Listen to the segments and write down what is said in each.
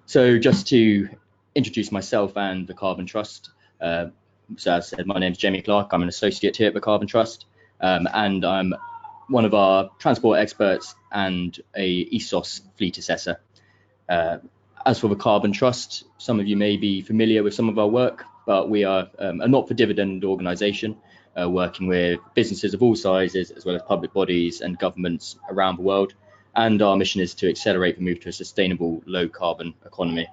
So just to introduce myself and the Carbon Trust. So as I said, my name is Jamie Clark. I'm an associate here at the Carbon Trust, and I'm one of our transport experts and a ESOS fleet assessor. As for the Carbon Trust, some of you may be familiar with some of our work, but we are a not-for-dividend organisation working with businesses of all sizes, as well as public bodies and governments around the world. And our mission is to accelerate the move to a sustainable low-carbon economy.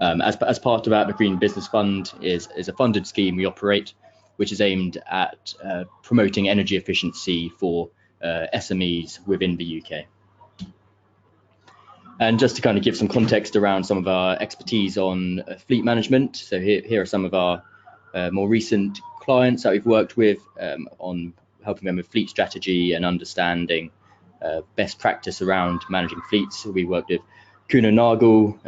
As part of that, the Green Business Fund is a funded scheme we operate, which is aimed at promoting energy efficiency for SMEs within the UK. And just to kind of give some context around some of our expertise on fleet management, so here are some of our more recent clients that we've worked with on helping them with fleet strategy and understanding best practice around managing fleets. We worked with Kuehne Nagel,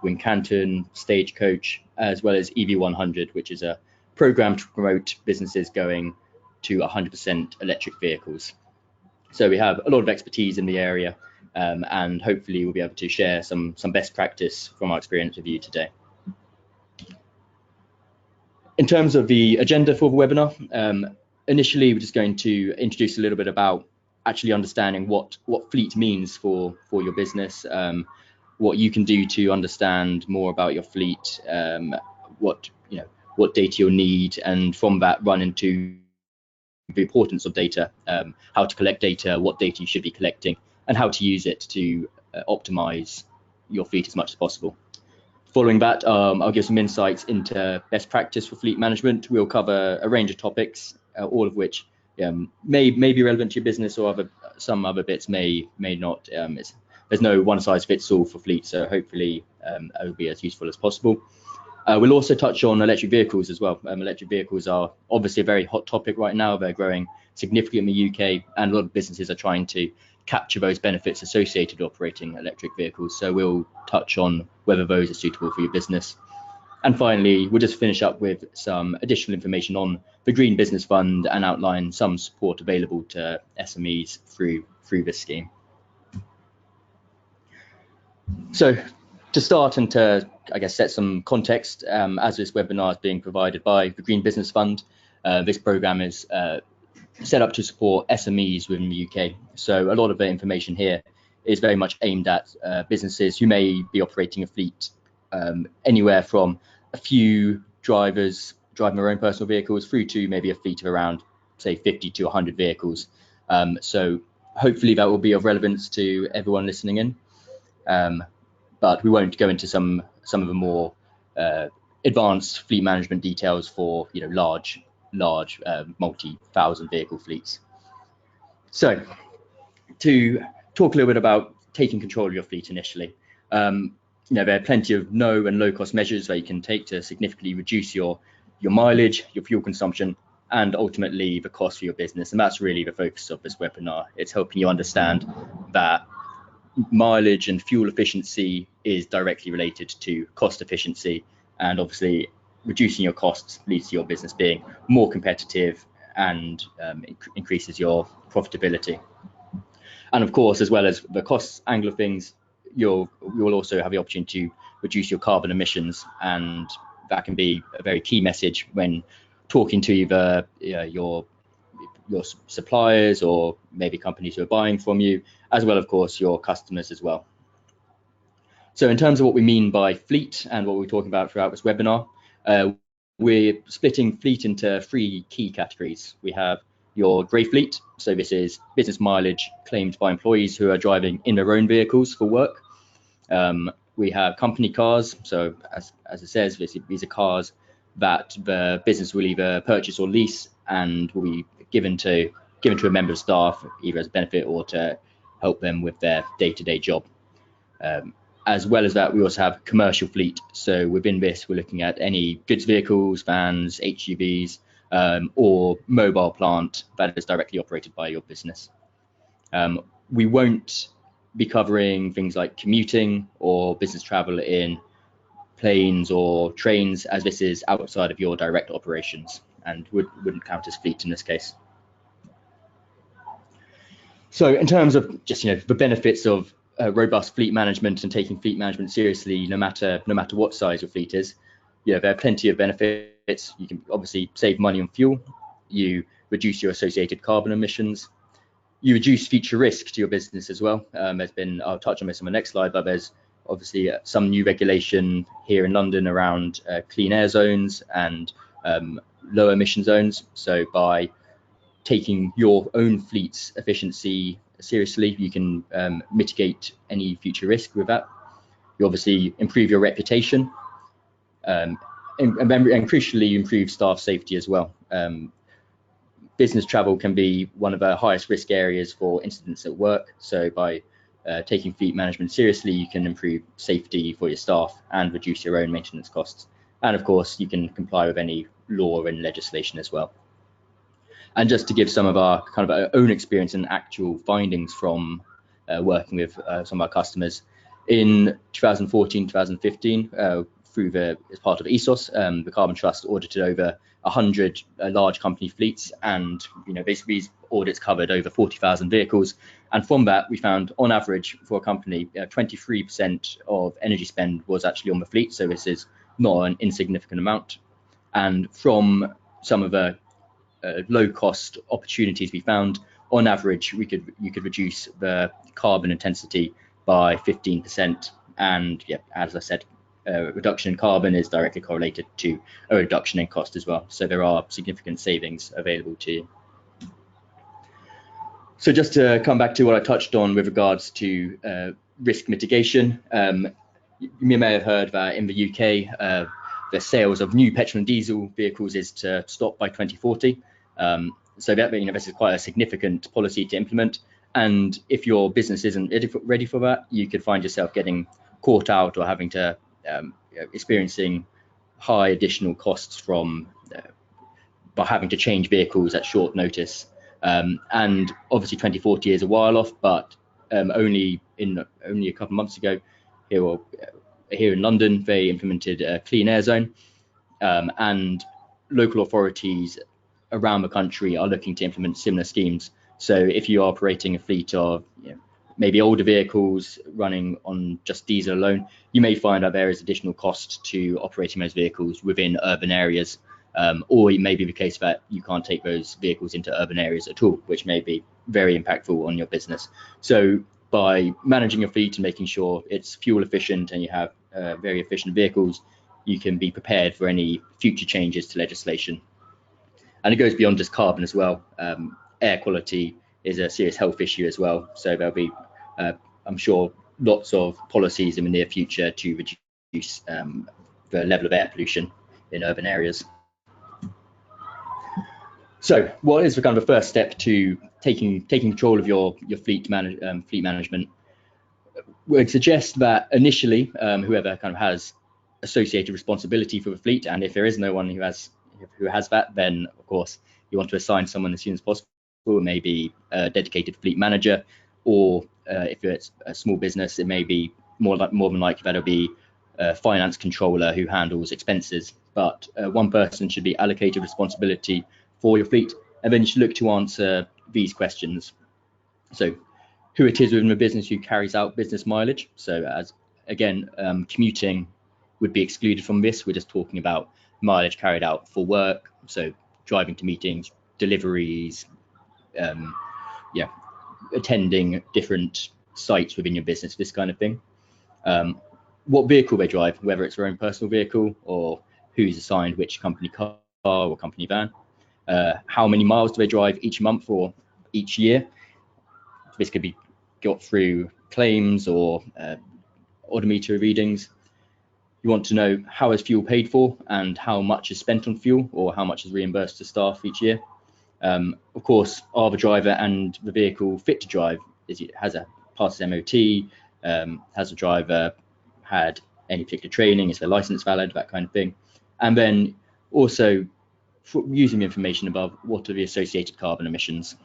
Wincanton, Stagecoach, as well as EV100, which is a program to promote businesses going to 100% electric vehicles. So we have a lot of expertise in the area, and hopefully we'll be able to share some best practice from our experience with you today. In terms of the agenda for the webinar, initially we're just going to introduce a little bit about actually understanding what fleet means for your business, what you can do to understand more about your fleet, what data you'll need, and from that run into the importance of data, how to collect data, what data you should be collecting, and how to use it to optimize your fleet as much as possible. Following that, I'll give some insights into best practice for fleet management. We'll cover a range of topics, all of which may be relevant to your business, or some other bits may not. There's no one size fits all for fleet, so hopefully it will be as useful as possible. We'll also touch on electric vehicles as well. Electric vehicles are obviously a very hot topic right now. They're growing significantly in the UK, and a lot of businesses are trying to capture those benefits associated with operating electric vehicles. So we'll touch on whether those are suitable for your business. And finally, we'll just finish up with some additional information on the Green Business Fund and outline some support available to SMEs through this scheme. So to start and to, I guess, set some context, as this webinar is being provided by the Green Business Fund, this program is set up to support SMEs within the UK. So a lot of the information here is very much aimed at businesses who may be operating a fleet anywhere from a few drivers driving their own personal vehicles through to maybe a fleet of around, say, 50 to 100 vehicles. So hopefully that will be of relevance to everyone listening in. But we won't go into some of the more advanced fleet management details for large multi-thousand vehicle fleets. So to talk a little bit about taking control of your fleet initially, there are plenty of no and low cost measures that you can take to significantly reduce your mileage, your fuel consumption, and ultimately the cost for your business. And that's really the focus of this webinar. It's helping you understand that mileage and fuel efficiency is directly related to cost efficiency, and obviously reducing your costs leads to your business being more competitive and increases your profitability. And of course, as well as the cost angle of things, you will also have the opportunity to reduce your carbon emissions, and that can be a very key message when talking to either your suppliers or maybe companies who are buying from you, as well, of course, your customers as well. So in terms of what we mean by fleet and what we're talking about throughout this webinar, we're splitting fleet into three key categories. We have your grey fleet. So this is business mileage claimed by employees who are driving in their own vehicles for work. We have company cars. So as it says, these are cars that the business will either purchase or lease and will be given to a member of staff, either as a benefit or to help them with their day-to-day job. As well as that, we also have commercial fleet. So within this, we're looking at any goods vehicles, vans, HGVs, or mobile plant that is directly operated by your business. We won't be covering things like commuting or business travel in planes or trains, as this is outside of your direct operations and wouldn't count as fleet in this case. So in terms of just the benefits of robust fleet management and taking fleet management seriously, no matter what size your fleet is, there are plenty of benefits. You can obviously save money on fuel. You reduce your associated carbon emissions. You reduce future risk to your business as well. I'll touch on this on the next slide, but there's obviously some new regulation here in London around clean air zones and low emission zones. So by taking your own fleet's efficiency seriously, you can mitigate any future risk with that. You obviously improve your reputation, and crucially improve staff safety as well. Business travel can be one of the highest risk areas for incidents at work. So by taking fleet management seriously, you can improve safety for your staff and reduce your own maintenance costs. And of course, you can comply with any law and legislation as well. And just to give some of our kind of our own experience and actual findings from working with some of our customers in 2014, 2015, as part of ESOS, the Carbon Trust audited over 100 large company fleets, and basically these audits covered over 40,000 vehicles. And from that, we found on average for a company, 23% of energy spend was actually on the fleet. So this is not an insignificant amount. And from some of the low cost opportunities we found, on average, you could reduce the carbon intensity by 15%. And yeah, as I said, reduction in carbon is directly correlated to a reduction in cost as well. So there are significant savings available to you. So just to come back to what I touched on with regards to risk mitigation, you may have heard that in the UK, the sales of new petrol and diesel vehicles is to stop by 2040. So that this is quite a significant policy to implement. And if your business isn't ready for that, you could find yourself getting caught out or having to experiencing high additional costs from by having to change vehicles at short notice. And obviously 2040 is a while off, but only a couple of months ago here in London, they implemented a clean air zone, and local authorities around the country are looking to implement similar schemes. So if you're operating a fleet of maybe older vehicles running on just diesel alone, you may find that there is additional cost to operating those vehicles within urban areas, or it may be the case that you can't take those vehicles into urban areas at all, which may be very impactful on your business. So by managing your fleet and making sure it's fuel efficient and you have very efficient vehicles, you can be prepared for any future changes to legislation. And it goes beyond just carbon as well. Air quality is a serious health issue as well. So there'll be, I'm sure, lots of policies in the near future to reduce the level of air pollution in urban areas. So what is the kind of the first step to taking control of your fleet management? We'd suggest that initially, whoever kind of has associated responsibility for the fleet, and if there is no one who has that, then of course you want to assign someone as soon as possible. Maybe a dedicated fleet manager, or if it's a small business, it may be more than likely that it'll be a finance controller who handles expenses. But one person should be allocated responsibility for your fleet, and then you should look to answer these questions. So who it is within the business who carries out business mileage. So as again, commuting would be excluded from this. We're just talking about mileage carried out for work, so driving to meetings, deliveries, attending different sites within your business, this kind of thing. What vehicle they drive, whether it's their own personal vehicle or who's assigned which company car or company van. How many miles do they drive each month or each year? This could be got through claims or odometer readings. You want to know how is fuel paid for and how much is spent on fuel, or how much is reimbursed to staff each year. Of course, are the driver and the vehicle fit to drive? Has a passed MOT? Has the driver had any particular training? Is their license valid? That kind of thing. And then also using the information above, what are the associated carbon emissions?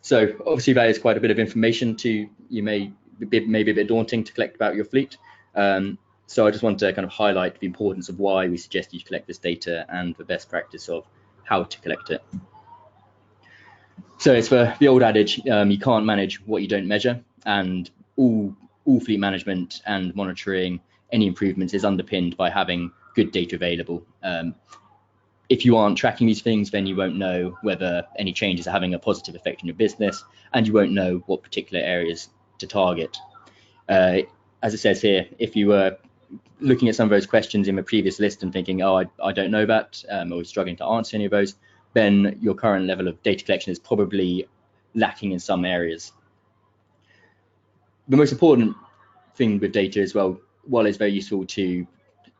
So obviously that is quite a bit of information may be a bit daunting to collect about your fleet. So I just want to kind of highlight the importance of why we suggest you collect this data and the best practice of how to collect it. So it's for the old adage, you can't manage what you don't measure, and all fleet management and monitoring any improvements is underpinned by having good data available. If you aren't tracking these things, then you won't know whether any changes are having a positive effect on your business, and you won't know what particular areas to target. As it says here, if you were looking at some of those questions in the previous list and thinking, oh, I don't know that, or struggling to answer any of those, then your current level of data collection is probably lacking in some areas. The most important thing with data as well, while it's very useful to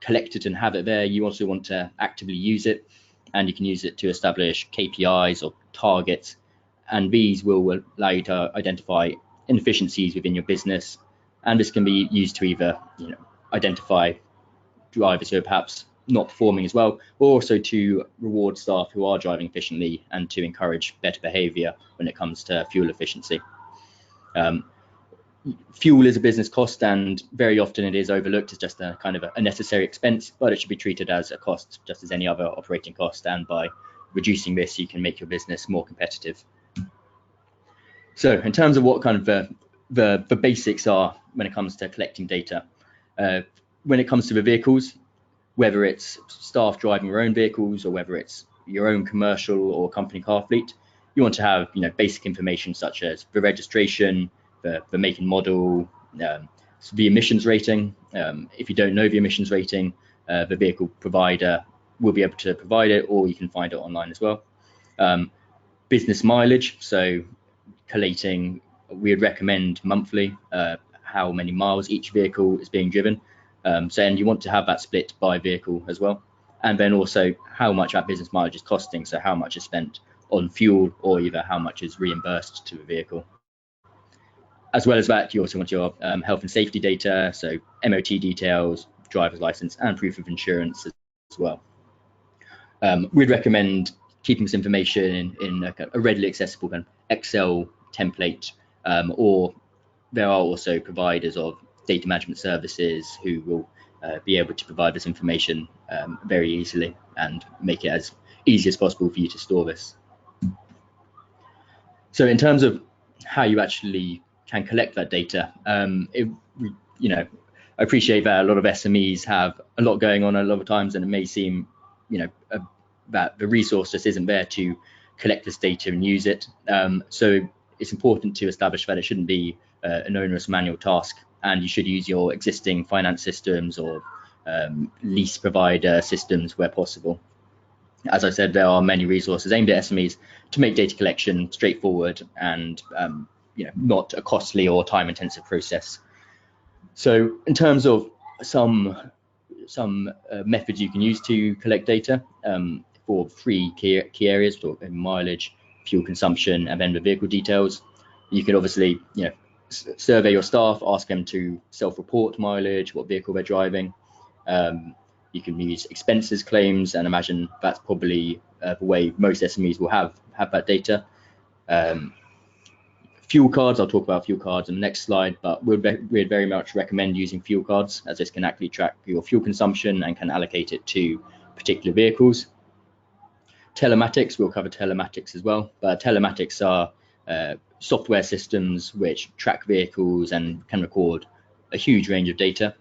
collect it and have it there, you also want to actively use it, and you can use it to establish KPIs or targets, and these will allow you to identify inefficiencies within your business, and this can be used to either identify drivers who are perhaps not performing as well, or also to reward staff who are driving efficiently and to encourage better behavior when it comes to fuel efficiency. Fuel is a business cost, and very often it is overlooked as just a kind of a necessary expense, but it should be treated as a cost just as any other operating cost, and by reducing this you can make your business more competitive. So in terms of what kind of the basics are when it comes to collecting data, when it comes to the vehicles, whether it's staff driving your own vehicles or whether it's your own commercial or company car fleet, you want to have basic information such as the registration, the make and model, the emissions rating. If you don't know the emissions rating, the vehicle provider will be able to provide it, or you can find it online as well. Business mileage, so collating, we would recommend monthly how many miles each vehicle is being driven. And you want to have that split by vehicle as well. And then also how much that business mileage is costing, so how much is spent on fuel or either how much is reimbursed to the vehicle. As well as that, you also want your health and safety data, so MOT details, driver's license, and proof of insurance as well. We'd recommend keeping this information in a readily accessible kind of Excel template, or there are also providers of data management services who will be able to provide this information very easily and make it as easy as possible for you to store this. So in terms of how you actually can collect that data, I appreciate that a lot of SMEs have a lot going on a lot of times, and it may seem that the resource just isn't there to collect this data and use it. So it's important to establish that it shouldn't be an onerous manual task, and you should use your existing finance systems or lease provider systems where possible. As I said, there are many resources aimed at SMEs to make data collection straightforward and not a costly or time-intensive process. So in terms of some methods you can use to collect data for three key areas, for mileage, fuel consumption, and then the vehicle details. You can obviously survey your staff, ask them to self-report mileage, what vehicle they're driving. You can use expenses claims, and imagine that's probably the way most SMEs will have that data. Fuel cards, I'll talk about fuel cards in the next slide, but we'd very much recommend using fuel cards, as this can actually track your fuel consumption and can allocate it to particular vehicles. Telematics, we'll cover telematics as well, but telematics are software systems which track vehicles and can record a huge range of data,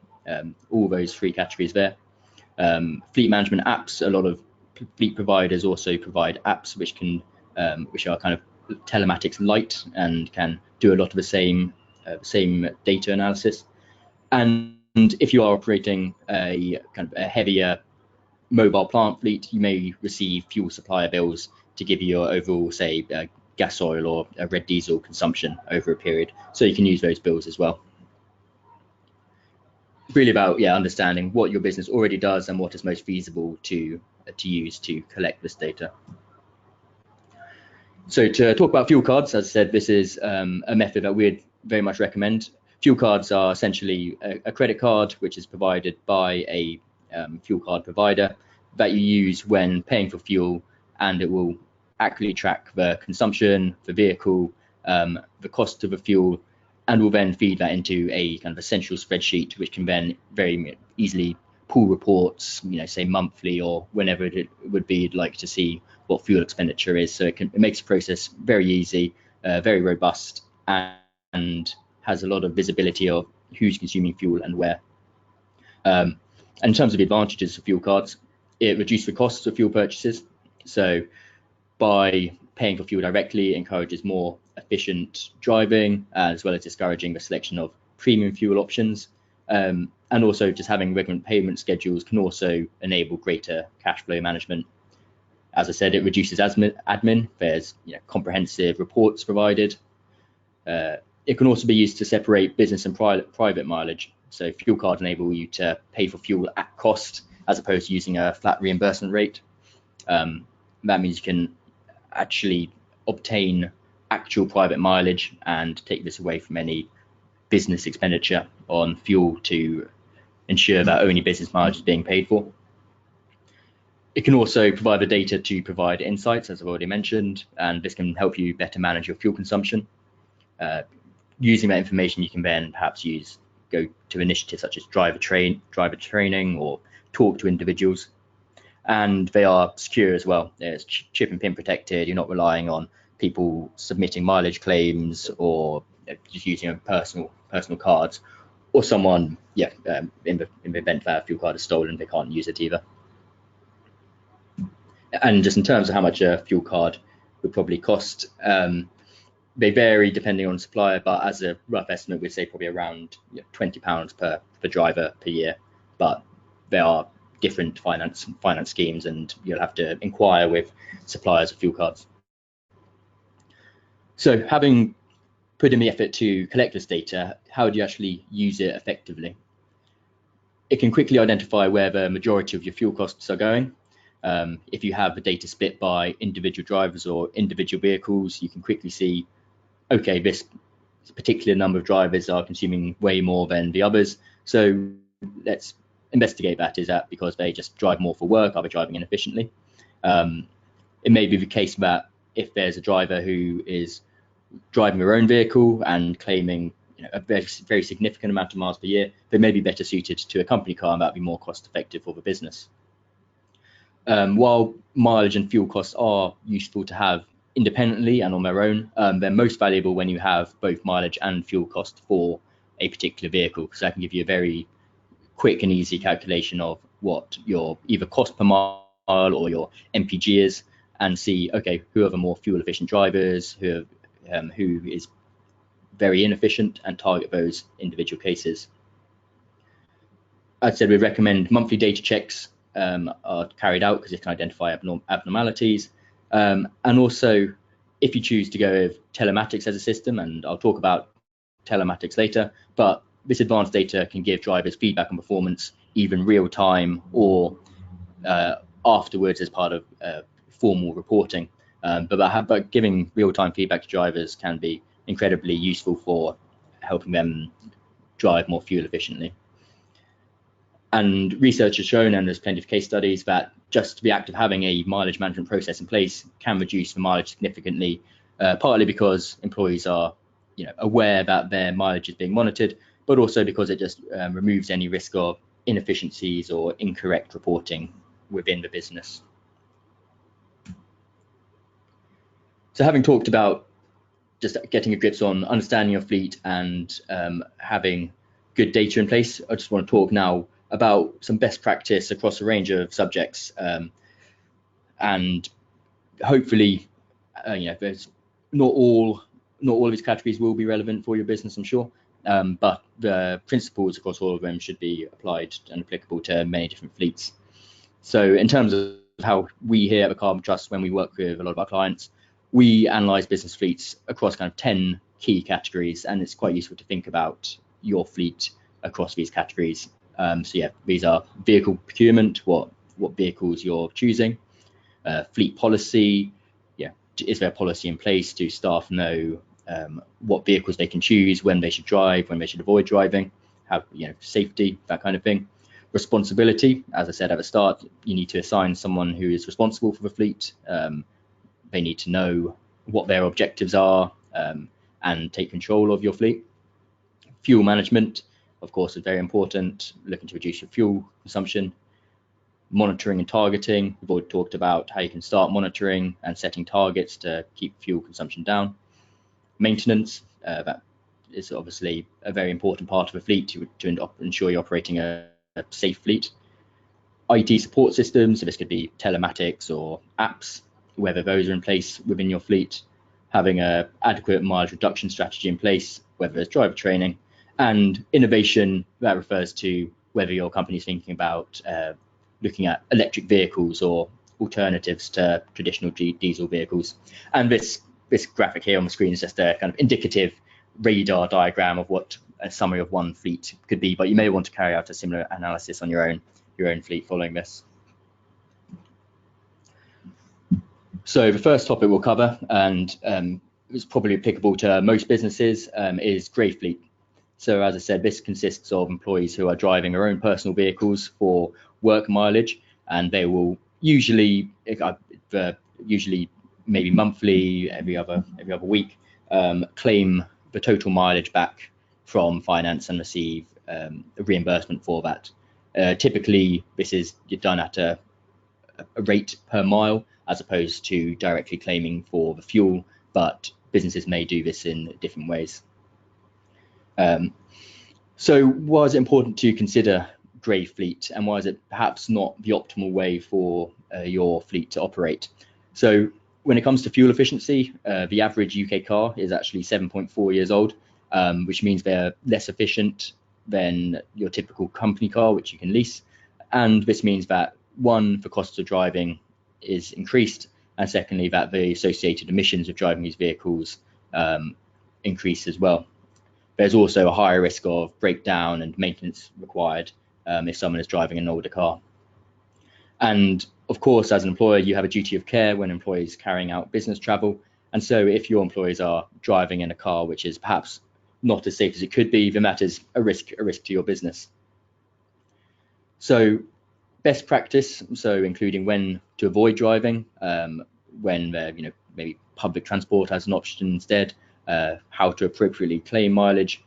all those three categories there. Fleet management apps, a lot of fleet providers also provide apps which are kind of telematics light and can do a lot of the same data analysis. And if you are operating a kind of a heavier mobile plant fleet, you may receive fuel supplier bills to give you your overall, say, gas oil or red diesel consumption over a period. So you can use those bills as well. Really about understanding what your business already does and what is most feasible to use to collect this data. So to talk about fuel cards, as I said, this is a method that we'd very much recommend. Fuel cards are essentially a credit card which is provided by a fuel card provider that you use when paying for fuel, and it will accurately track the consumption, the vehicle, the cost of the fuel, and will then feed that into a kind of a central spreadsheet which can then very easily pull reports, say monthly or whenever it would be like to see what fuel expenditure is. So it makes the process very easy, very robust, and has a lot of visibility of who's consuming fuel and where. And in terms of the advantages of fuel cards, it reduces the costs of fuel purchases. So by paying for fuel directly, it encourages more efficient driving, as well as discouraging the selection of premium fuel options. And also just having regular payment schedules can also enable greater cash flow management. As I said, it reduces admin. There's comprehensive reports provided. It can also be used to separate business and private mileage. So fuel cards enable you to pay for fuel at cost as opposed to using a flat reimbursement rate. That means you can actually obtain actual private mileage and take this away from any business expenditure on fuel to ensure that only business mileage is being paid for. It can also provide the data to provide insights, as I've already mentioned, and this can help you better manage your fuel consumption. Using that information, you can then perhaps go to initiatives such as driver training or talk to individuals. And they are secure as well. It's chip and pin protected. You're not relying on people submitting mileage claims or just using a personal cards, or someone, in the event that a fuel card is stolen, they can't use it either. And just in terms of how much a fuel card would probably cost, they vary depending on supplier, but as a rough estimate, we'd say probably around £20 per driver per year. But there are different finance schemes, and you'll have to inquire with suppliers of fuel cards. So having put in the effort to collect this data, how do you actually use it effectively? It can quickly identify where the majority of your fuel costs are going. If you have the data split by individual drivers or individual vehicles, you can quickly see, okay, this particular number of drivers are consuming way more than the others. So let's investigate that. Is that because they just drive more for work? Are they driving inefficiently? It may be the case that if there's a driver who is driving their own vehicle and claiming a very significant amount of miles per year, they may be better suited to a company car, and that would be more cost effective for the business. While mileage and fuel costs are useful to have independently and on their own, they're most valuable when you have both mileage and fuel cost for a particular vehicle, because that can give you a very quick and easy calculation of what your either cost per mile or your MPG is, and see, okay, who are the more fuel efficient drivers, who is very inefficient, and target those individual cases. As I said, we recommend monthly data checks are carried out because it can identify abnormalities. And also, if you choose to go with telematics as a system, and I'll talk about telematics later, but this advanced data can give drivers feedback on performance, even real time or afterwards as part of formal reporting. But giving real time feedback to drivers can be incredibly useful for helping them drive more fuel efficiently. And research has shown, and there's plenty of case studies, that just the act of having a mileage management process in place can reduce the mileage significantly, partly because employees are aware that their mileage is being monitored, but also because it just removes any risk of inefficiencies or incorrect reporting within the business. So having talked about just getting a grip on understanding your fleet and having good data in place, I just want to talk now about some best practice across a range of subjects, and hopefully there's not all of these categories will be relevant for your business, I'm sure, but the principles across all of them should be applied and applicable to many different fleets. So in terms of how we here at the Carbon Trust, when we work with a lot of our clients, we analyze business fleets across kind of 10 key categories, and it's quite useful to think about your fleet across these categories. So yeah, these are vehicle procurement, what vehicles you're choosing, fleet policy, is there a policy in place? Do staff know what vehicles they can choose, when they should drive, when they should avoid driving, have safety, that kind of thing. Responsibility, as I said at the start, you need to assign someone who is responsible for the fleet. They need to know what their objectives are and take control of your fleet. Fuel management, of course, is very important, looking to reduce your fuel consumption. Monitoring and targeting, we've already talked about how you can start monitoring and setting targets to keep fuel consumption down. Maintenance, that is obviously a very important part of a fleet to ensure you're operating a safe fleet. IT support systems, so this could be telematics or apps, whether those are in place within your fleet. Having an adequate mileage reduction strategy in place, whether it's driver training. And innovation, that refers to whether your company is thinking about looking at electric vehicles or alternatives to traditional diesel vehicles. And this graphic here on the screen is just a kind of indicative radar diagram of what a summary of one fleet could be, but you may want to carry out a similar analysis on your own fleet following this. So the first topic we'll cover, and it's probably applicable to most businesses, is grey fleet. So as I said, this consists of employees who are driving their own personal vehicles for work mileage, and they will usually maybe monthly, every other week, claim the total mileage back from finance and receive a reimbursement for that. Typically, this is done at a rate per mile as opposed to directly claiming for the fuel, but businesses may do this in different ways. So why is it important to consider grey fleet, and why is it perhaps not the optimal way for your fleet to operate? So when it comes to fuel efficiency, the average UK car is actually 7.4 years old, which means they're less efficient than your typical company car, which you can lease. And this means that, one, the cost of driving is increased, and secondly, that the associated emissions of driving these vehicles increase as well. There's also a higher risk of breakdown and maintenance required if someone is driving an older car. And of course, as an employer, you have a duty of care when employees carrying out business travel. And so if your employees are driving in a car which is perhaps not as safe as it could be, then that is a risk to your business. So best practice, so including when to avoid driving, when maybe public transport as an option instead, how to appropriately claim mileage,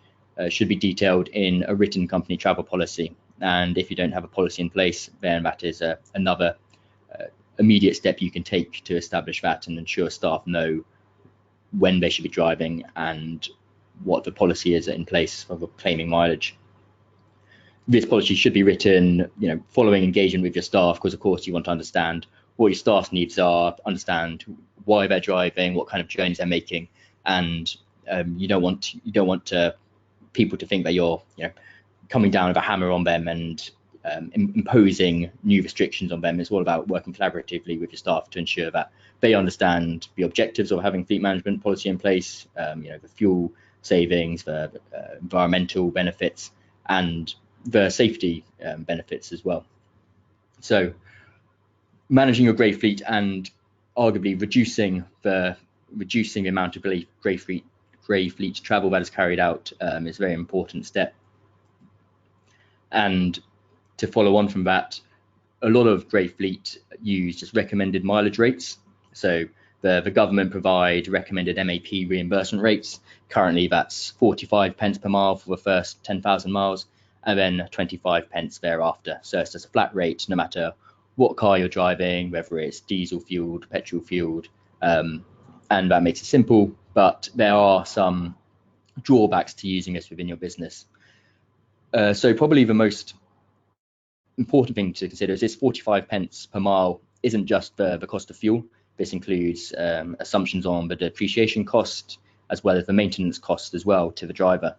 should be detailed in a written company travel policy. And if you don't have a policy in place, then that is another immediate step you can take to establish that and ensure staff know when they should be driving and what the policy is in place for claiming mileage. This policy should be written, following engagement with your staff, because of course you want to understand what your staff's needs are, understand why they're driving, what kind of journeys they're making, and you don't want people to think that you're coming down with a hammer on them and imposing new restrictions on them. It's all about working collaboratively with your staff to ensure that they understand the objectives of having fleet management policy in place, the fuel savings, the environmental benefits, and the safety benefits as well. So managing your grey fleet and arguably reducing the amount of grey fleet travel that is carried out is a very important step. And to follow on from that, a lot of grey fleet use just recommended mileage rates. So the government provide recommended MAP reimbursement rates. Currently, that's 45 pence per mile for the first 10,000 miles, and then 25 pence thereafter. So it's just a flat rate, no matter what car you're driving, whether it's diesel fueled, petrol fueled, and that makes it simple. But there are some drawbacks to using this within your business. So probably the most important thing to consider is this 45 pence per mile isn't just the cost of fuel. This includes assumptions on the depreciation cost as well as the maintenance cost as well to the driver.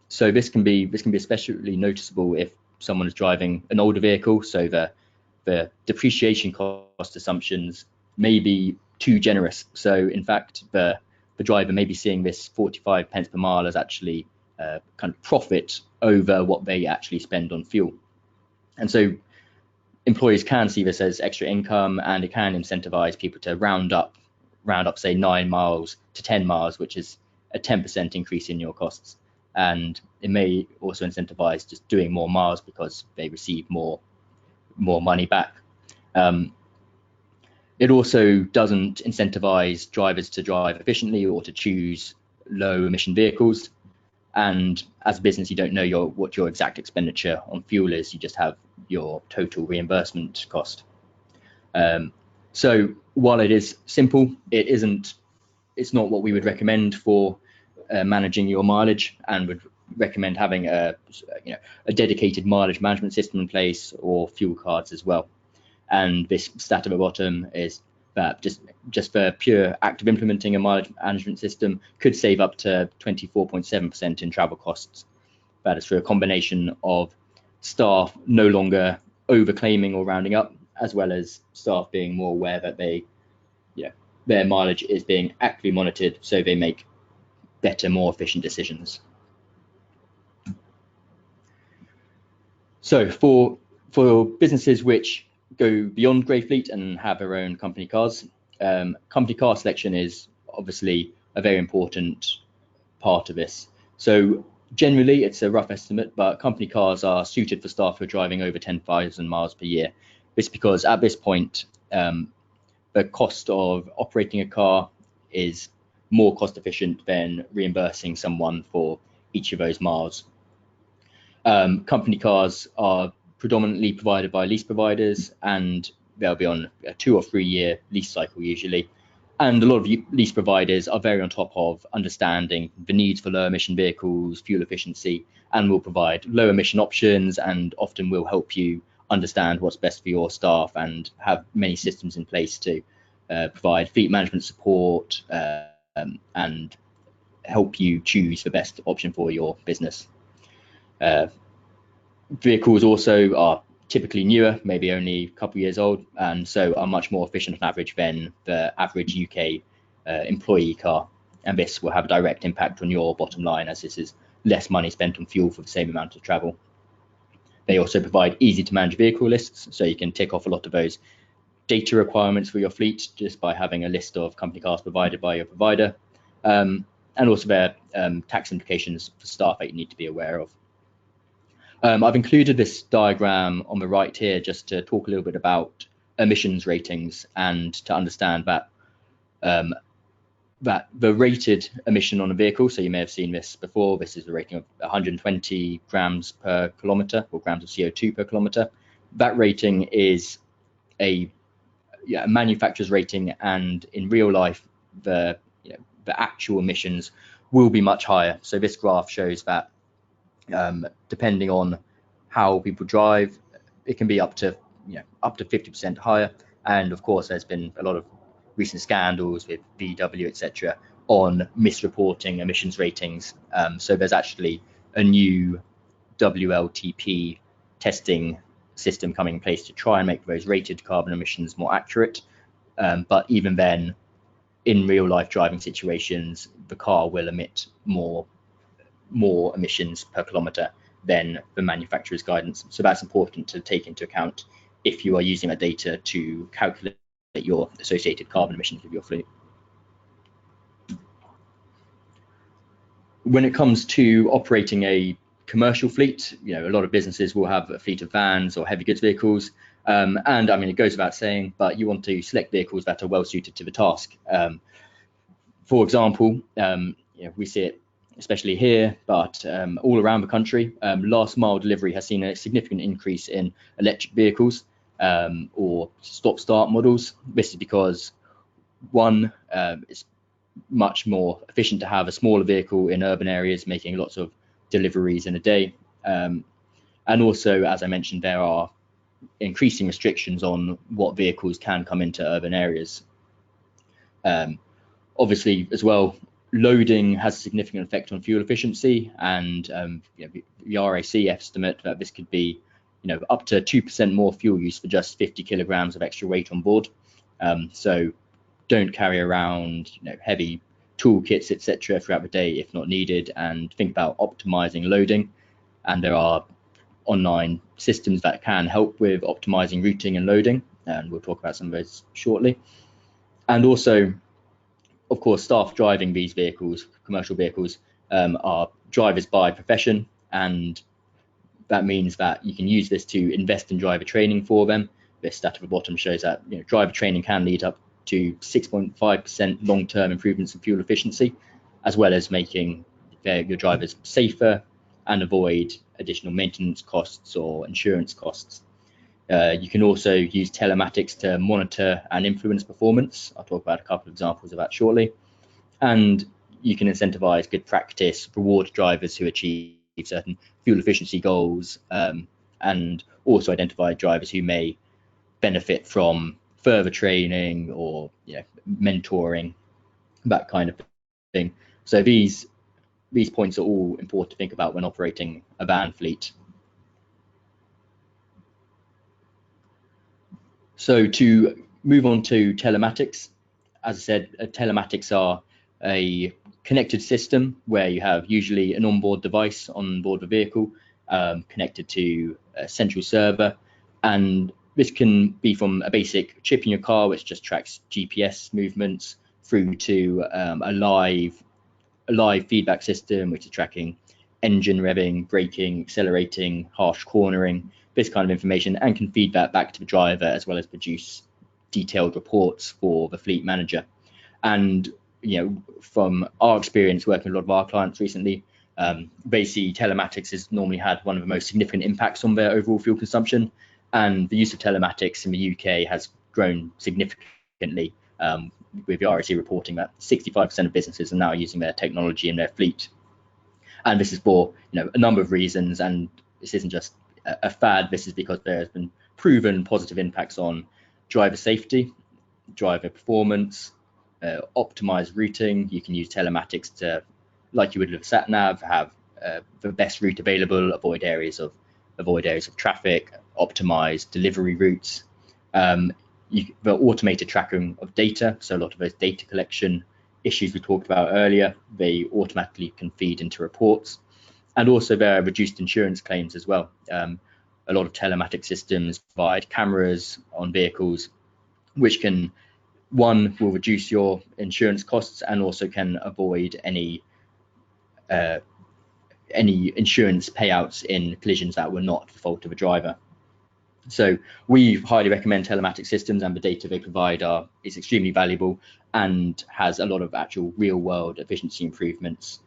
So this can be especially noticeable if someone is driving an older vehicle. So the depreciation cost assumptions may be too generous. So in fact, the driver may be seeing this 45 pence per mile as actually kind of profit over what they actually spend on fuel. And so employees can see this as extra income, and it can incentivize people to round up say 9 miles to 10 miles, which is a 10% increase in your costs. And it may also incentivize just doing more miles because they receive more money back. It also doesn't incentivize drivers to drive efficiently or to choose low emission vehicles. And as a business, you don't know what your exact expenditure on fuel is. You just have your total reimbursement cost. So while it is simple, it's not what we would recommend for managing your mileage, and would recommend having a dedicated mileage management system in place, or fuel cards as well. And this stat at the bottom is that just for pure act of implementing a mileage management system could save up to 24.7% in travel costs. That is through a combination of staff no longer overclaiming or rounding up, as well as staff being more aware that their mileage is being actively monitored, so they make better, more efficient decisions. So for businesses which go beyond grey fleet and have their own company cars, company car selection is obviously a very important part of this. So generally, it's a rough estimate, but company cars are suited for staff who are driving over 10,000 miles per year. This because at this point, the cost of operating a car is more cost efficient than reimbursing someone for each of those miles. Company cars are predominantly provided by lease providers, and they'll be on a 2 or 3 year lease cycle usually. And a lot of lease providers are very on top of understanding the needs for low emission vehicles, fuel efficiency, and will provide low emission options, and often will help you understand what's best for your staff, and have many systems in place to provide fleet management support and help you choose the best option for your business. Vehicles also are typically newer, maybe only a couple of years old, and so are much more efficient on average than the average UK employee car. And this will have a direct impact on your bottom line, as this is less money spent on fuel for the same amount of travel. They also provide easy to manage vehicle lists, so you can tick off a lot of those data requirements for your fleet just by having a list of company cars provided by your provider, and also their tax implications for staff that you need to be aware of. I've included this diagram on the right here just to talk a little bit about emissions ratings, and to understand that that the rated emission on a vehicle, so you may have seen this before, this is the rating of 120 grams per kilometre, or grams of CO2 per kilometre. That rating is a manufacturer's rating, and in real life the actual emissions will be much higher. So this graph shows that depending on how people drive, it can be up to 50% higher. And of course, there's been a lot of recent scandals with VW, etc., on misreporting emissions ratings. So there's actually a new WLTP testing system coming in place to try and make those rated carbon emissions more accurate. But even then, in real life driving situations, the car will emit more emissions per kilometre than the manufacturer's guidance. So that's important to take into account if you are using that data to calculate your associated carbon emissions with your fleet. When it comes to operating a commercial fleet, a lot of businesses will have a fleet of vans or heavy goods vehicles, and I mean, it goes without saying, but you want to select vehicles that are well suited to the task. For example, we see it especially here, but all around the country, last mile delivery has seen a significant increase in electric vehicles or stop-start models. This is because, one, it's much more efficient to have a smaller vehicle in urban areas making lots of deliveries in a day, and also, as I mentioned, there are increasing restrictions on what vehicles can come into urban areas. Obviously, as well, loading has a significant effect on fuel efficiency, and the RAC estimate that this could be up to 2% more fuel use for just 50 kilograms of extra weight on board. So don't carry around heavy toolkits, etc., throughout the day if not needed, and think about optimizing loading. And there are online systems that can help with optimizing routing and loading, and we'll talk about some of those shortly. And also, of course, staff driving these vehicles, commercial vehicles, are drivers by profession, and that means that you can use this to invest in driver training for them. This stat at the bottom shows that driver training can lead up to 6.5% long-term improvements in fuel efficiency, as well as making your drivers safer and avoid additional maintenance costs or insurance costs. You can also use telematics to monitor and influence performance. I'll talk about a couple of examples of that shortly. And you can incentivize good practice, reward drivers who achieve certain fuel efficiency goals, and also identify drivers who may benefit from further training or mentoring, that kind of thing. So these points are all important to think about when operating a van fleet. So to move on to telematics, as I said, telematics are a connected system where you have usually an onboard device on board the vehicle connected to a central server, and this can be from a basic chip in your car which just tracks GPS movements through to a live feedback system which is tracking engine revving, braking, accelerating, harsh cornering, this kind of information, and can feed that back to the driver as well as produce detailed reports for the fleet manager. And from our experience working with a lot of our clients recently, they see telematics has normally had one of the most significant impacts on their overall fuel consumption, and the use of telematics in the UK has grown significantly, with the RSC reporting that 65% of businesses are now using their technology in their fleet. And this is for a number of reasons, and this isn't just a fad. This is because there has been proven positive impacts on driver safety, driver performance, optimized routing. You can use telematics to, like you would with a sat nav, have the best route available, avoid areas of traffic, optimize delivery routes. The automated tracking of data, so a lot of those data collection issues we talked about earlier, they automatically can feed into reports. And also there are reduced insurance claims as well. A lot of telematic systems provide cameras on vehicles, which will reduce your insurance costs and also can avoid any insurance payouts in collisions that were not the fault of a driver. So we highly recommend telematic systems, and the data they provide is extremely valuable and has a lot of actual real world efficiency improvements.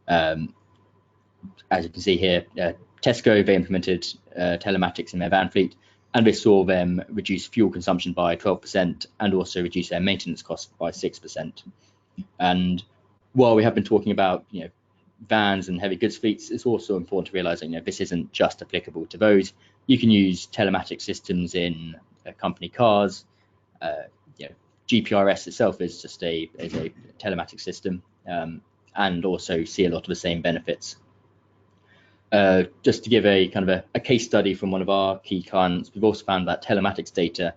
As you can see here, Tesco, they implemented telematics in their van fleet, and they saw them reduce fuel consumption by 12% and also reduce their maintenance costs by 6%. And while we have been talking about vans and heavy goods fleets, it's also important to realize that this isn't just applicable to those. You can use telematic systems in company cars. GPRS itself is just a telematic system, and also see a lot of the same benefits. Just to give a kind of a case study from one of our key clients, we've also found that telematics data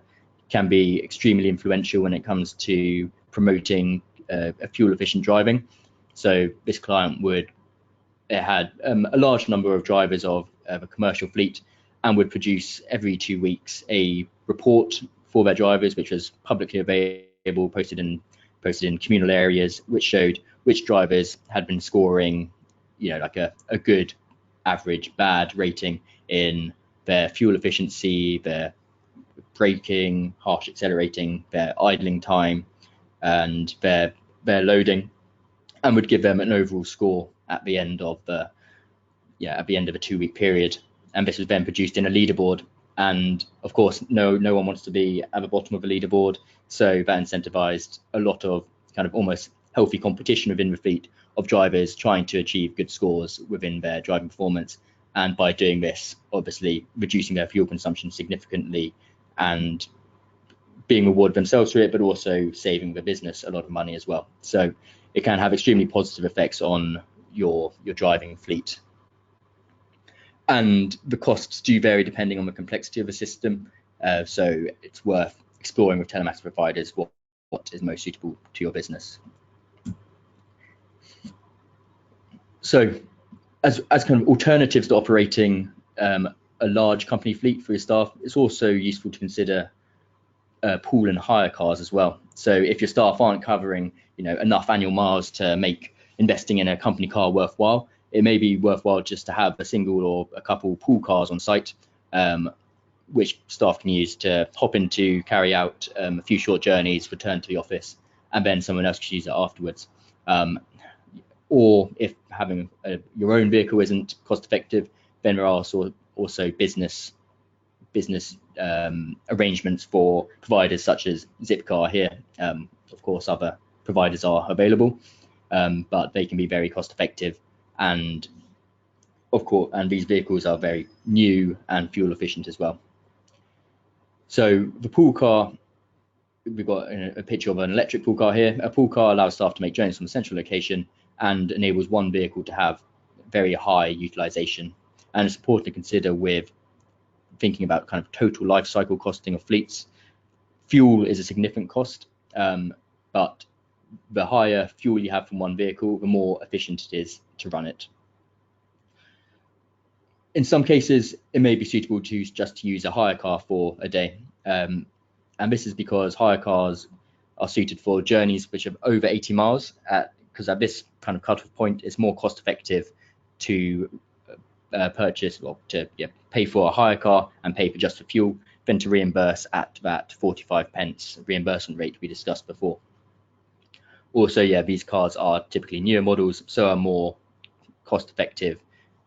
can be extremely influential when it comes to promoting a fuel efficient driving. So this client had a large number of drivers of a commercial fleet and would produce every 2 weeks a report for their drivers, which was publicly available, posted in communal areas, which showed which drivers had been scoring, like a good, average, bad rating in their fuel efficiency, their braking, harsh accelerating, their idling time, and their loading, and would give them an overall score at the end of a 2-week period. And this was then produced in a leaderboard. And of course, no one wants to be at the bottom of a leaderboard. So that incentivized a lot of kind of almost healthy competition within the fleet of drivers trying to achieve good scores within their driving performance. And by doing this, obviously reducing their fuel consumption significantly and being rewarded themselves for it, but also saving the business a lot of money as well. So it can have extremely positive effects on your driving fleet. And the costs do vary depending on the complexity of the system. So it's worth exploring with telematics providers what is most suitable to your business. So as kind of alternatives to operating a large company fleet for your staff, it's also useful to consider pool and hire cars as well. So if your staff aren't covering enough annual miles to make investing in a company car worthwhile, it may be worthwhile just to have a single or a couple pool cars on site, which staff can use to hop into, carry out a few short journeys, return to the office, and then someone else can use it afterwards. or if having your own vehicle isn't cost effective, then there are also business arrangements for providers such as Zipcar here. Of course, other providers are available, but they can be very cost effective, and of course, and these vehicles are very new and fuel efficient as well. So the pool car, we've got a picture of an electric pool car here. A pool car allows staff to make journeys from a central location and enables one vehicle to have very high utilization. And it's important to consider with thinking about kind of total life cycle costing of fleets. Fuel is a significant cost, but the higher fuel you have from one vehicle, the more efficient it is to run it. In some cases, it may be suitable to just use a hire car for a day. And this is because hire cars are suited for journeys which are over 80 miles, because at this kind of cutoff point, it's more cost effective to purchase or to pay for a hire car and pay for just for fuel than to reimburse at that 45 pence reimbursement rate we discussed before. Also, these cars are typically newer models, so are more cost effective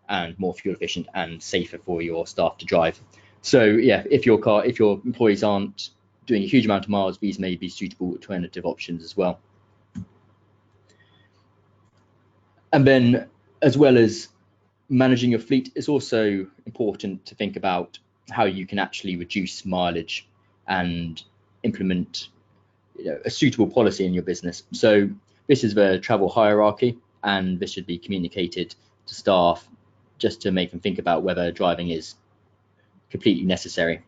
and more fuel efficient and safer for your staff to drive. So if your employees aren't doing a huge amount of miles, these may be suitable alternative options as well. And then, as well as managing your fleet, it's also important to think about how you can actually reduce mileage and implement a suitable policy in your business. So this is the travel hierarchy, and this should be communicated to staff just to make them think about whether driving is completely necessary.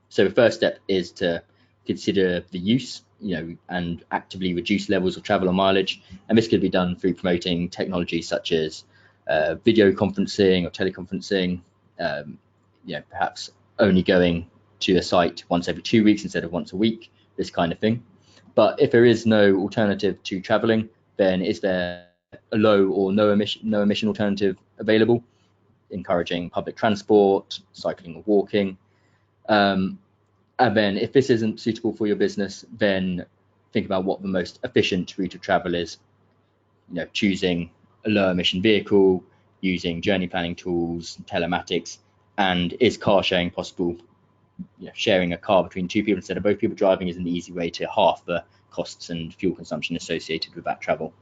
So the first step is to consider the use, and actively reduce levels of travel or mileage. And this could be done through promoting technology such as video conferencing or teleconferencing, perhaps only going to a site once every 2 weeks instead of once a week, this kind of thing. But if there is no alternative to traveling, then is there a low or no emission alternative available? Encouraging public transport, cycling or walking. And then if this isn't suitable for your business, then think about what the most efficient route of travel is. Choosing a low emission vehicle, using journey planning tools, telematics, and is car sharing possible? Sharing a car between two people instead of both people driving is an easy way to halve the costs and fuel consumption associated with that travel.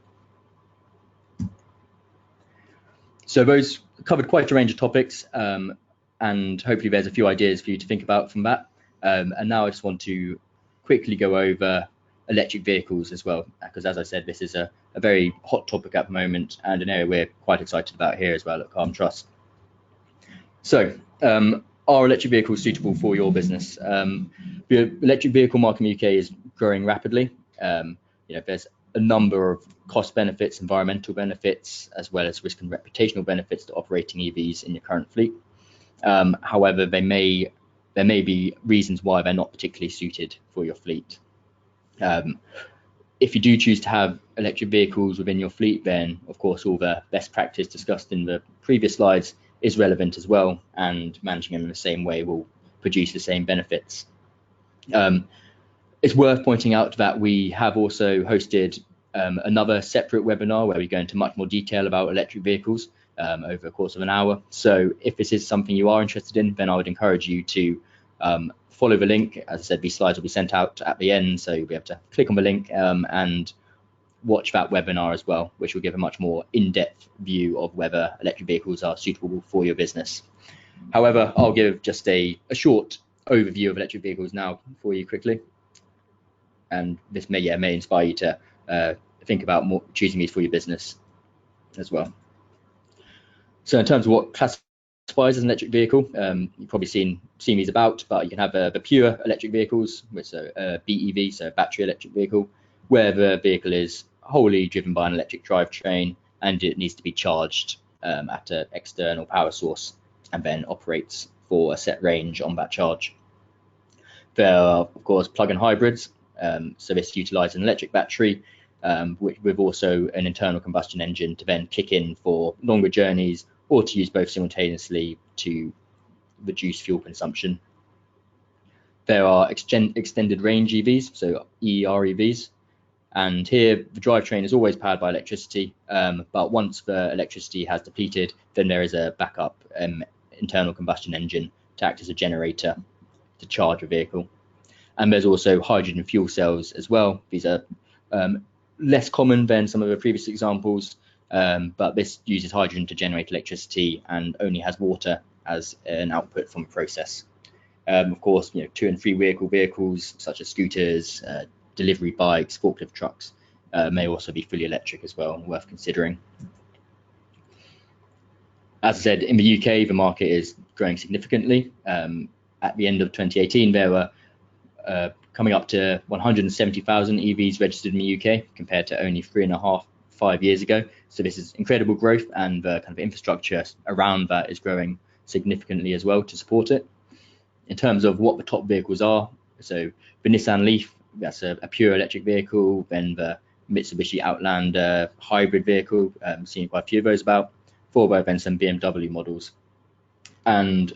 So those covered quite a range of topics, and hopefully there's a few ideas for you to think about from that. And now I just want to quickly go over electric vehicles as well, because as I said, this is a very hot topic at the moment and an area we're quite excited about here as well at Calm Trust. So are electric vehicles suitable for your business? The electric vehicle market in the UK is growing rapidly. There's a number of cost benefits, environmental benefits, as well as risk and reputational benefits to operating EVs in your current fleet. However, there may be reasons why they're not particularly suited for your fleet. If you do choose to have electric vehicles within your fleet, then of course all the best practice discussed in the previous slides is relevant as well, and managing them in the same way will produce the same benefits. It's worth pointing out that we have also hosted another separate webinar where we go into much more detail about electric vehicles over the course of an hour. So if this is something you are interested in, then I would encourage you to follow the link. As I said, these slides will be sent out at the end, so you'll be able to click on the link and watch that webinar as well, which will give a much more in-depth view of whether electric vehicles are suitable for your business. However, I'll give just a short overview of electric vehicles now for you quickly, and this may inspire you to think about choosing these for your business as well. So in terms of what classifies as an electric vehicle, you've probably seen these about, but you can have the pure electric vehicles, which are BEV, so battery electric vehicle, where the vehicle is wholly driven by an electric drivetrain and it needs to be charged at an external power source and then operates for a set range on that charge. There are, of course, plug-in hybrids, so this utilises an electric battery with also an internal combustion engine to then kick in for longer journeys or to use both simultaneously to reduce fuel consumption. There are extended range EVs, so EREVs, And here the drivetrain is always powered by electricity, but once the electricity has depleted, then there is a backup internal combustion engine to act as a generator to charge a vehicle. And there's also hydrogen fuel cells as well. These are less common than some of the previous examples, but this uses hydrogen to generate electricity and only has water as an output from a process. Of course, 2 and 3 vehicles such as scooters, delivery bikes, forklift trucks may also be fully electric as well, worth considering. As I said, in the UK, the market is growing significantly. At the end of 2018, there were coming up to 170,000 EVs registered in the UK compared to only 5 years ago. So this is incredible growth, and the kind of infrastructure around that is growing significantly as well to support it. In terms of what the top vehicles are, so the Nissan Leaf, that's a pure electric vehicle. Then the Mitsubishi Outlander hybrid vehicle, seeing quite a few of those about. Followed by then some BMW models. And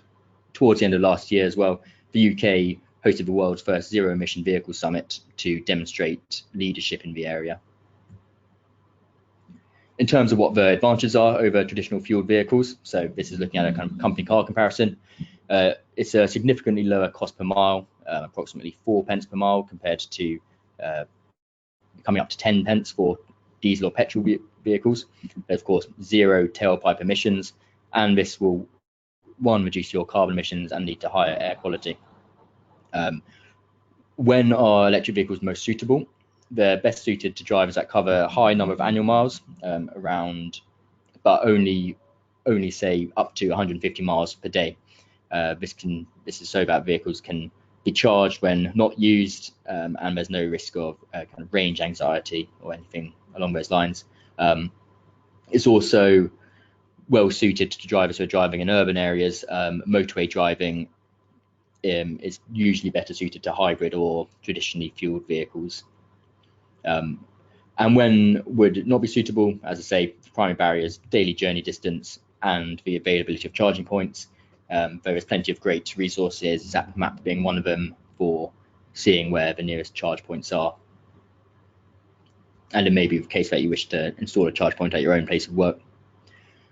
towards the end of last year as well, the UK hosted the world's first zero emission vehicle summit to demonstrate leadership in the area. In terms of what the advantages are over traditional fueled vehicles, so this is looking at a kind of company car comparison. It's a significantly lower cost per mile, approximately 4 pence per mile, compared to coming up to 10 pence for diesel or petrol vehicles. Of course, zero tailpipe emissions, and this will, one, reduce your carbon emissions and lead to higher air quality. When are electric vehicles most suitable? They're best suited to drivers that cover a high number of annual miles, but only say up to 150 miles per day. This is so that vehicles can be charged when not used, and there's no risk of kind of range anxiety or anything along those lines. It's also well suited to drivers who are driving in urban areas. Motorway driving is usually better suited to hybrid or traditionally fueled vehicles. And when would it not be suitable? As I say, the primary barriers, daily journey distance and the availability of charging points. There is plenty of great resources, ZapMap being one of them, for seeing where the nearest charge points are. And it may be the case that you wish to install a charge point at your own place of work.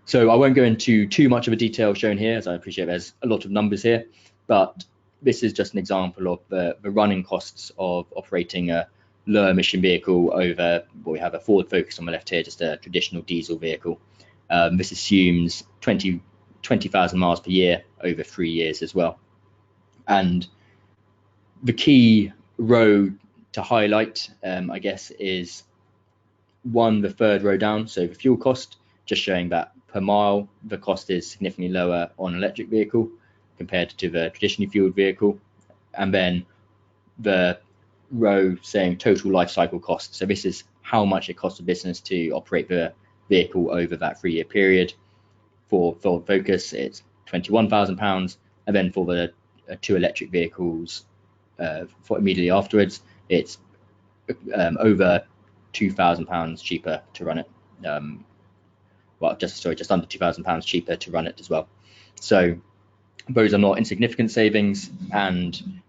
So I won't go into too much of a detail shown here, as I appreciate there's a lot of numbers here, but this is just an example of the running costs of operating a low emission vehicle over, well, we have a Ford Focus on the left here, just a traditional diesel vehicle. This assumes 20,000 miles per year over 3 years as well. And the key row to highlight, I guess, is one, the third row down, so the fuel cost, just showing that per mile the cost is significantly lower on an electric vehicle compared to the traditionally fueled vehicle. And then the row saying total life cycle cost, so this is how much it costs a business to operate the vehicle over that 3-year period. For Ford Focus, it's £21,000, and then for the 2 electric vehicles for immediately afterwards, it's over £2,000 cheaper to run it. Just under £2,000 cheaper to run it as well. So those are not insignificant savings, and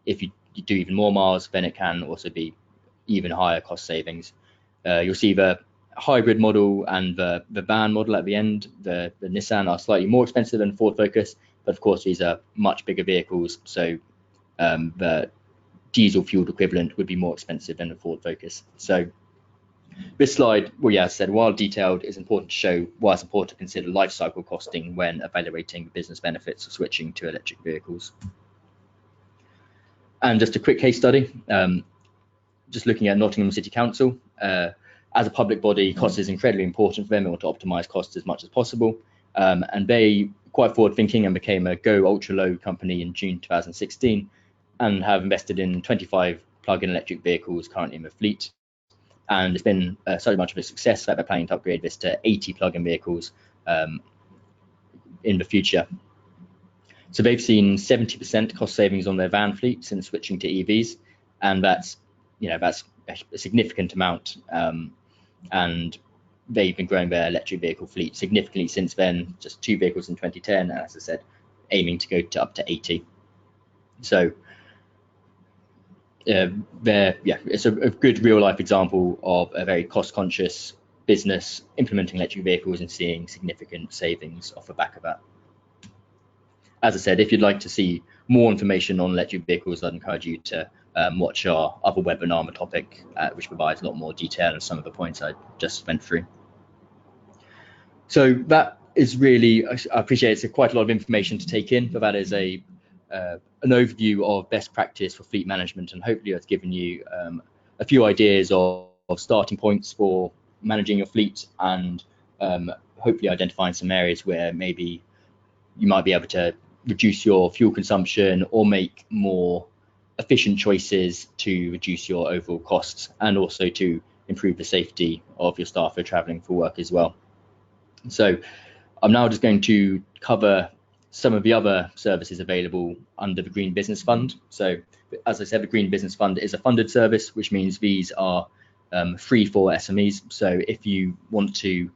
if you do even more miles, then it can also be even higher cost savings. You'll see the hybrid model and the van model at the end. The Nissan are slightly more expensive than Ford Focus, but of course these are much bigger vehicles, so the diesel fueled equivalent would be more expensive than the Ford Focus. So this slide, well, yeah, as I said, while detailed, is important to show why it's important to consider life cycle costing when evaluating the business benefits of switching to electric vehicles. And just a quick case study, just looking at Nottingham City Council. As a public body, cost is incredibly important for them. They want to optimize costs as much as possible. And they quite forward thinking and became a Go Ultra Low company in June 2016 and have invested in 25 plug-in electric vehicles currently in the fleet. And it's been so much of a success that they're planning to upgrade this to 80 plug-in vehicles in the future. So they've seen 70% cost savings on their van fleet since switching to EVs, and that's a significant amount. And they've been growing their electric vehicle fleet significantly since then, just 2 vehicles in 2010, and as I said, aiming to go to up to 80. So it's a good real life example of a very cost conscious business implementing electric vehicles and seeing significant savings off the back of that. As I said, if you'd like to see more information on electric vehicles, I'd encourage you to watch our other webinar on the topic, which provides a lot more detail on some of the points I just went through. So that is really, I appreciate it's quite a lot of information to take in, but that is an overview of best practice for fleet management, and hopefully I've given you a few ideas of starting points for managing your fleet, and hopefully identifying some areas where maybe you might be able to reduce your fuel consumption or make more efficient choices to reduce your overall costs, and also to improve the safety of your staff who are traveling for work as well. So I'm now just going to cover some of the other services available under the Green Business Fund. So as I said, the Green Business Fund is a funded service, which means these are free for SMEs. So if you want to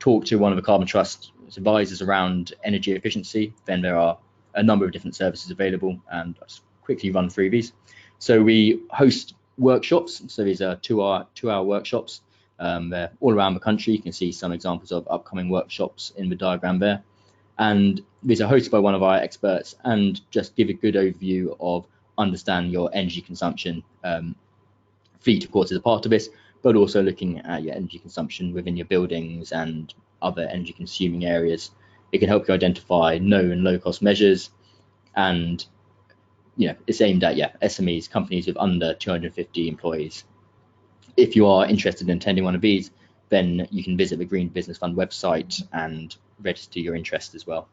talk to one of the Carbon Trust advisors around energy efficiency, then there are a number of different services available, and I'll just quickly run through these. So we host workshops. So these are two-hour workshops. They're all around the country. You can see some examples of upcoming workshops in the diagram there. And these are hosted by one of our experts and just give a good overview of understanding your energy consumption. Fleet, of course, is a part of this, but also looking at your energy consumption within your buildings and other energy consuming areas. It can help you identify no and low cost measures, and it's aimed at SMEs, companies with under 250 employees. If you are interested in attending one of these, then you can visit the Green Business Fund website and register your interest as well.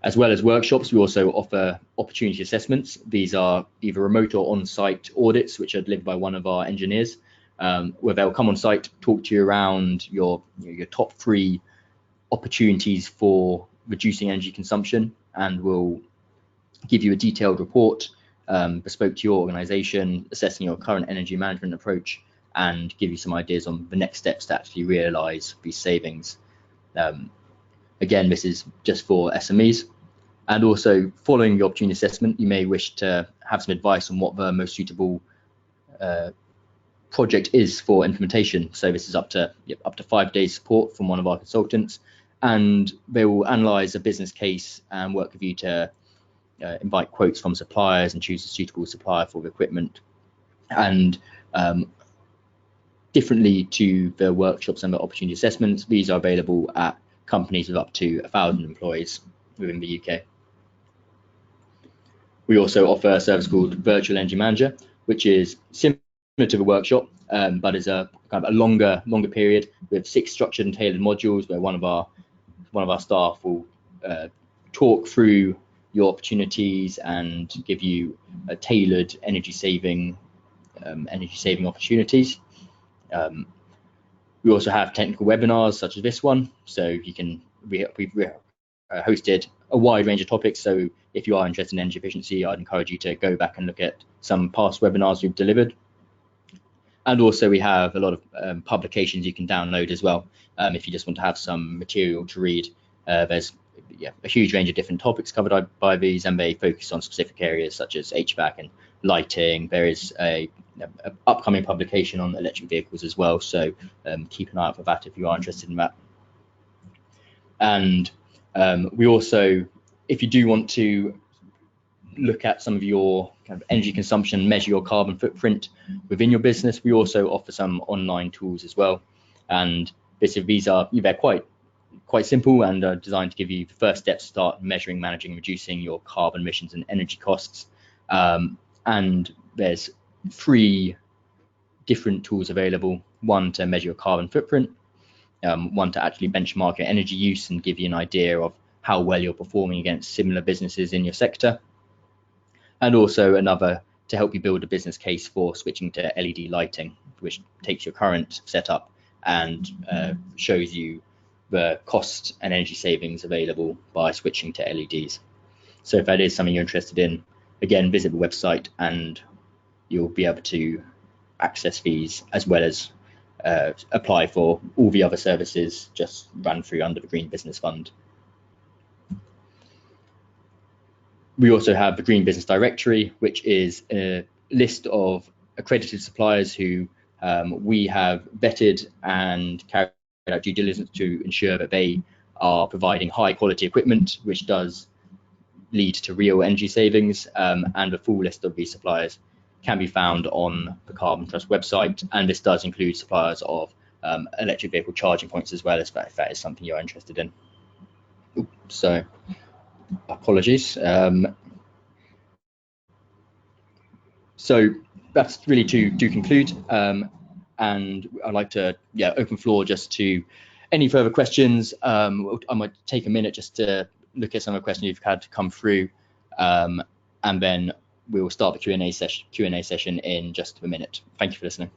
As well as workshops, we also offer opportunity assessments. These are either remote or on-site audits, which are delivered by one of our engineers, where they'll come on site, talk to you around your top 3 opportunities for reducing energy consumption, and will give you a detailed report bespoke to your organization, assessing your current energy management approach, and give you some ideas on the next steps to actually realize these savings. Again, this is just for SMEs. And also, following the opportunity assessment, you may wish to have some advice on what the most suitable project is for implementation. So this is up to 5 days support from one of our consultants, and they will analyze a business case and work with you to invite quotes from suppliers and choose a suitable supplier for the equipment. And differently to the workshops and the opportunity assessments, these are available at companies with up to 1,000 employees within the UK. We also offer a service called Virtual Energy Manager, which is similar to the workshop, but is a kind of a longer period with 6 structured and tailored modules, where one of our staff will talk through your opportunities and give you a tailored energy saving opportunities. We also have technical webinars such as this one, so we've hosted a wide range of topics. So if you are interested in energy efficiency, I'd encourage you to go back and look at some past webinars we've delivered. And also we have a lot of publications you can download as well. If you just want to have some material to read, there's a huge range of different topics covered by these, and they focus on specific areas such as HVAC and lighting. There is a upcoming publication on electric vehicles as well, so keep an eye out for that if you are interested in that. And we also, if you do want to look at some of your kind of energy consumption, measure your carbon footprint within your business, we also offer some online tools as well. And these are they're quite simple and are designed to give you the first steps to start measuring, managing, and reducing your carbon emissions and energy costs. And there's 3 different tools available: one to measure your carbon footprint, one to actually benchmark your energy use and give you an idea of how well you're performing against similar businesses in your sector, and also another to help you build a business case for switching to LED lighting, which takes your current setup and shows you the cost and energy savings available by switching to LEDs. So if that is something you're interested in, again, visit the website and you'll be able to access these as well as apply for all the other services just run through under the Green Business Fund. We also have the Green Business Directory, which is a list of accredited suppliers who we have vetted and carried out due diligence to ensure that they are providing high quality equipment, which does lead to real energy savings. And the full list of these suppliers can be found on the Carbon Trust website. And this does include suppliers of electric vehicle charging points as well, if that is something you're interested in. So apologies. So that's really to conclude. And I'd like to open floor just to any further questions. I might take a minute just to look at some of the questions you've had come through, and then we will start the Q&A session in just a minute. Thank you for listening.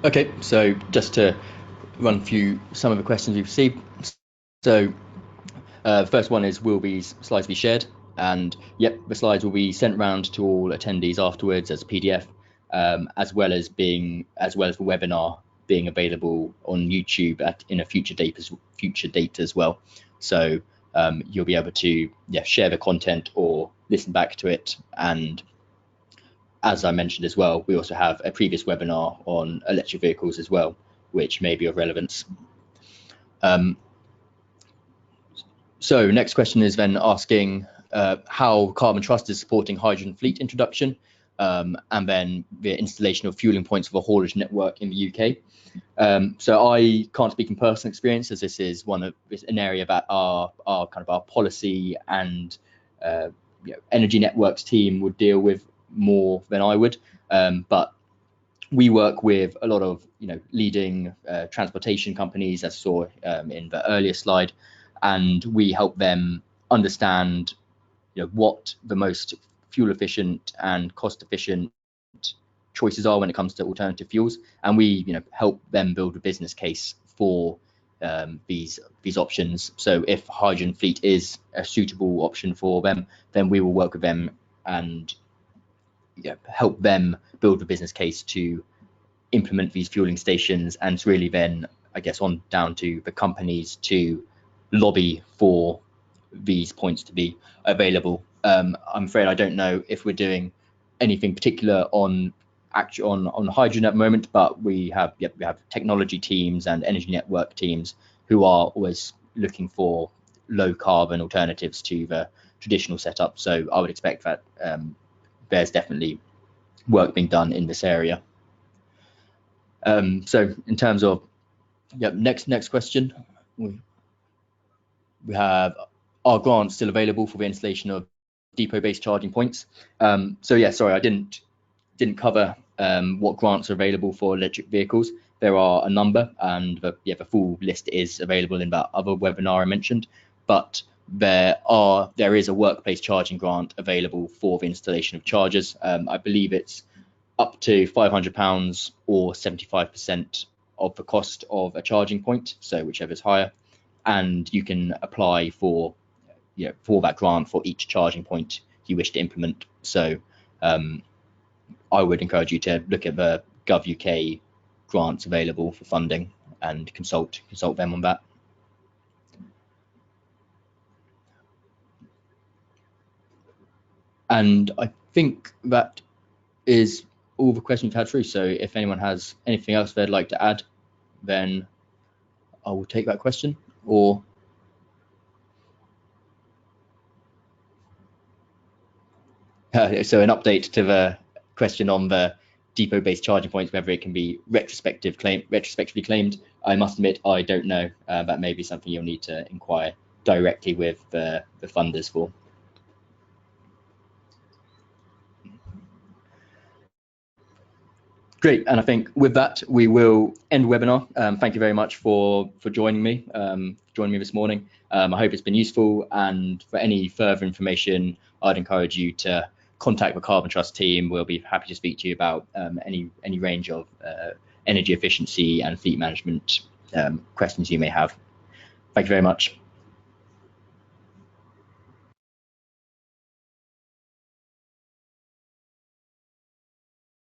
Okay, so just to run through some of the questions we've received. So the first one is, will these slides be shared? And yep, the slides will be sent round to all attendees afterwards as a PDF, as well as the webinar being available on YouTube in a future date as well. So you'll be able to share the content or listen back to it. And as I mentioned as well, we also have a previous webinar on electric vehicles as well, which may be of relevance. So next question is then asking how Carbon Trust is supporting hydrogen fleet introduction, and then the installation of fueling points for the haulage network in the UK. So I can't speak in personal experience, as this is an area that our policy and energy networks team would deal with more than I would. But we work with a lot of leading transportation companies, as I saw in the earlier slide, and we help them understand what the most fuel efficient and cost efficient choices are when it comes to alternative fuels, and we help them build a business case for these options. So if hydrogen fleet is a suitable option for them, then we will work with them and help them build a business case to implement these fueling stations. And it's really then, I guess, on down to the companies to lobby for these points to be available. I'm afraid I don't know if we're doing anything particular on hydrogen at the moment, but we have technology teams and energy network teams who are always looking for low carbon alternatives to the traditional setup. So I would expect that there's definitely work being done in this area. So in terms of next question, we have, are grants still available for the installation of depot-based charging points? So yeah, sorry, I didn't cover what grants are available for electric vehicles. There are a number, and the full list is available in that other webinar I mentioned. But there is a workplace charging grant available for the installation of chargers. I believe it's up to £500 or 75% of the cost of a charging point, so whichever is higher, and you can apply for that grant for each charging point you wish to implement. So I would encourage you to look at the Gov UK grants available for funding and consult them on that. And I think that is all the questions we've had through. So if anyone has anything else they'd like to add, then I will take that question. Or so an update to the question on the depot-based charging points, whether it can be retrospectively claimed. I must admit, I don't know. That may be something you'll need to inquire directly with the funders for. Great, and I think with that we will end the webinar. Thank you very much for joining me this morning. I hope it's been useful, and for any further information, I'd encourage you to contact the Carbon Trust team. We'll be happy to speak to you about any range of energy efficiency and fleet management questions you may have. Thank you very much.